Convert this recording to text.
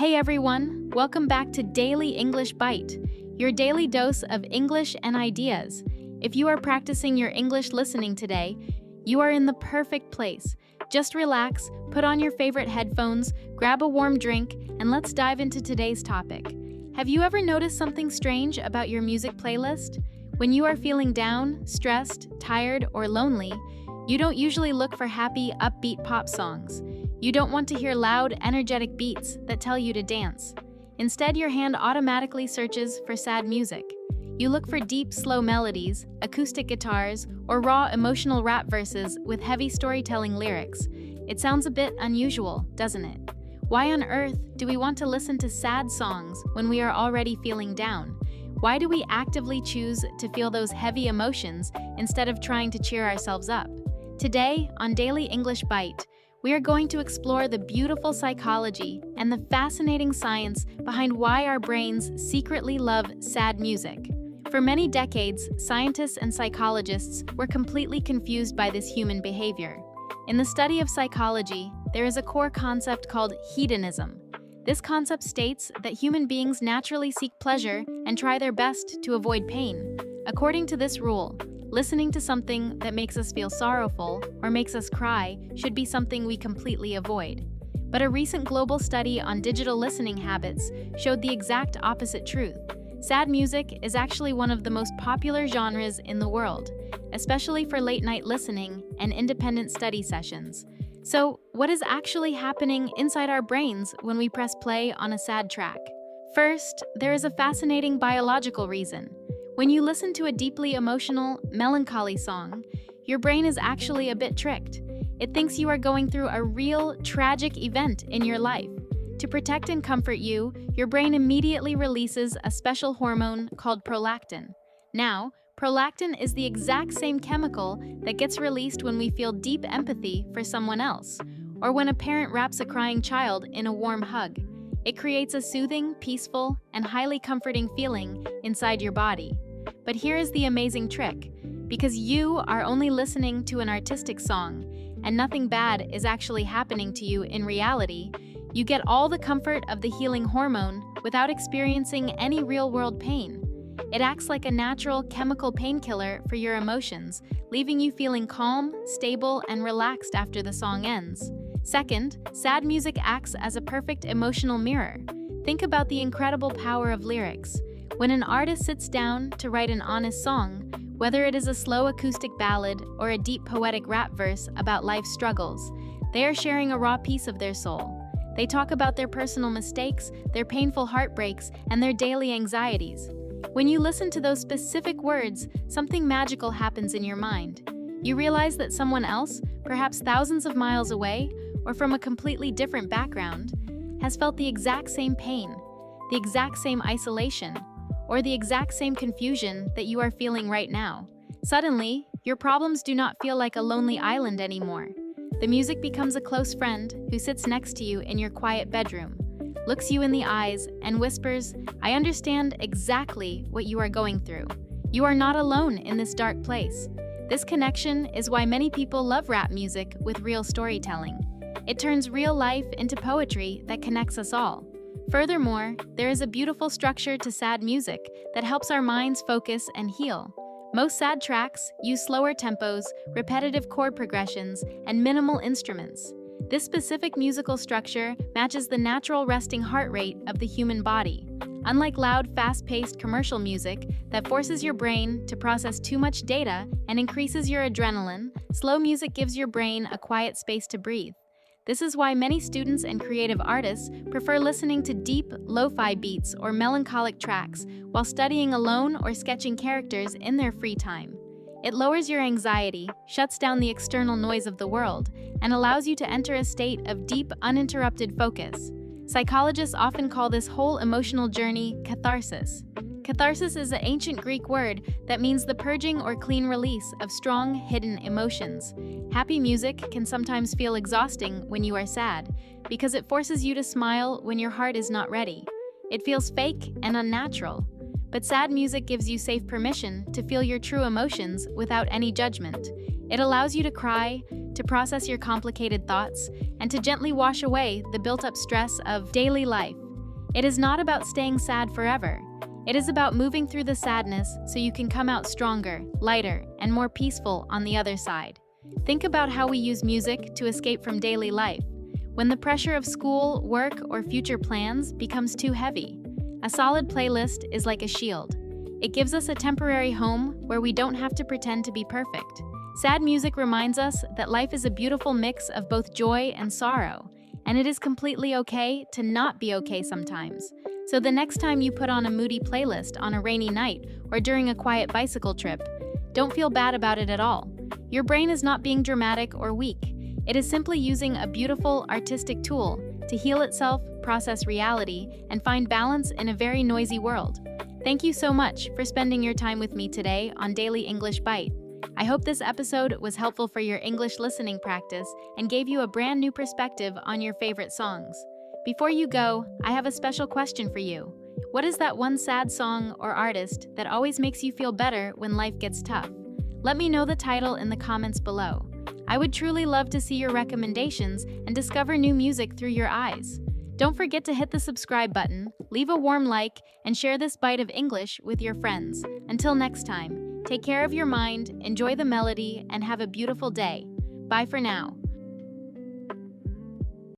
Hey everyone, welcome back to Daily English Bite, your daily dose of English and ideas. If you are practicing your English listening today, you are in the perfect place. Just relax, put on your favorite headphones, grab a warm drink, and let's dive into today's topic. Have you ever noticed something strange about your music playlist? When you are feeling down, stressed, tired, or lonely, you don't usually look for happy, upbeat pop songs. You don't want to hear loud, energetic beats that tell you to dance. Instead, your hand automatically searches for sad music. You look for deep, slow melodies, acoustic guitars, or raw, emotional rap verses with heavy storytelling lyrics. It sounds a bit unusual, doesn't it? Why on earth do we want to listen to sad songs when we are already feeling down? Why do we actively choose to feel those heavy emotions instead of trying to cheer ourselves up? Today, on Daily English Bite, we are going to explore the beautiful psychology and the fascinating science behind why our brains secretly love sad music. For many decades, scientists and psychologists were completely confused by this human behavior. In the study of psychology, there is a core concept called hedonism. This concept states that human beings naturally seek pleasure and try their best to avoid pain. According to this rule, listening to something that makes us feel sorrowful or makes us cry should be something we completely avoid. But a recent global study on digital listening habits showed the exact opposite truth. Sad music is actually one of the most popular genres in the world, especially for late-night listening and independent study sessions. So, what is actually happening inside our brains when we press play on a sad track? First, there is a fascinating biological reason. When you listen to a deeply emotional, melancholy song, your brain is actually a bit tricked. It thinks you are going through a real, tragic event in your life. To protect and comfort you, your brain immediately releases a special hormone called prolactin. Now, prolactin is the exact same chemical that gets released when we feel deep empathy for someone else, or when a parent wraps a crying child in a warm hug. It creates a soothing, peaceful, and highly comforting feeling inside your body. But here is the amazing trick. Because you are only listening to an artistic song, and nothing bad is actually happening to you in reality, you get all the comfort of the healing hormone without experiencing any real-world pain. It acts like a natural chemical painkiller for your emotions, leaving you feeling calm, stable, and relaxed after the song ends. Second, sad music acts as a perfect emotional mirror. Think about the incredible power of lyrics. When an artist sits down to write an honest song, whether it is a slow acoustic ballad or a deep poetic rap verse about life's struggles, they are sharing a raw piece of their soul. They talk about their personal mistakes, their painful heartbreaks, and their daily anxieties. When you listen to those specific words, something magical happens in your mind. You realize that someone else, perhaps thousands of miles away, or from a completely different background, has felt the exact same pain, the exact same isolation, or the exact same confusion that you are feeling right now. Suddenly, your problems do not feel like a lonely island anymore. The music becomes a close friend who sits next to you in your quiet bedroom, looks you in the eyes, and whispers, "I understand exactly what you are going through. You are not alone in this dark place." This connection is why many people love rap music with real storytelling. It turns real life into poetry that connects us all. Furthermore, there is a beautiful structure to sad music that helps our minds focus and heal. Most sad tracks use slower tempos, repetitive chord progressions, and minimal instruments. This specific musical structure matches the natural resting heart rate of the human body. Unlike loud, fast-paced commercial music that forces your brain to process too much data and increases your adrenaline, slow music gives your brain a quiet space to breathe. This is why many students and creative artists prefer listening to deep, lo-fi beats or melancholic tracks while studying alone or sketching characters in their free time. It lowers your anxiety, shuts down the external noise of the world, and allows you to enter a state of deep, uninterrupted focus. Psychologists often call this whole emotional journey catharsis. Catharsis is an ancient Greek word that means the purging or clean release of strong, hidden emotions. Happy music can sometimes feel exhausting when you are sad, because it forces you to smile when your heart is not ready. It feels fake and unnatural. But sad music gives you safe permission to feel your true emotions without any judgment. It allows you to cry, to process your complicated thoughts, and to gently wash away the built-up stress of daily life. It is not about staying sad forever. It is about moving through the sadness so you can come out stronger, lighter, and more peaceful on the other side. Think about how we use music to escape from daily life. When the pressure of school, work, or future plans becomes too heavy, a solid playlist is like a shield. It gives us a temporary home where we don't have to pretend to be perfect. Sad music reminds us that life is a beautiful mix of both joy and sorrow, and it is completely okay to not be okay sometimes. So the next time you put on a moody playlist on a rainy night or during a quiet bicycle trip, don't feel bad about it at all. Your brain is not being dramatic or weak. It is simply using a beautiful, artistic tool to heal itself, process reality, and find balance in a very noisy world. Thank you so much for spending your time with me today on Daily English Bite. I hope this episode was helpful for your English listening practice and gave you a brand new perspective on your favorite songs. Before you go, I have a special question for you. What is that one sad song or artist that always makes you feel better when life gets tough? Let me know the title in the comments below. I would truly love to see your recommendations and discover new music through your eyes. Don't forget to hit the subscribe button, leave a warm like, and share this bite of English with your friends. Until next time, take care of your mind, enjoy the melody, and have a beautiful day. Bye for now.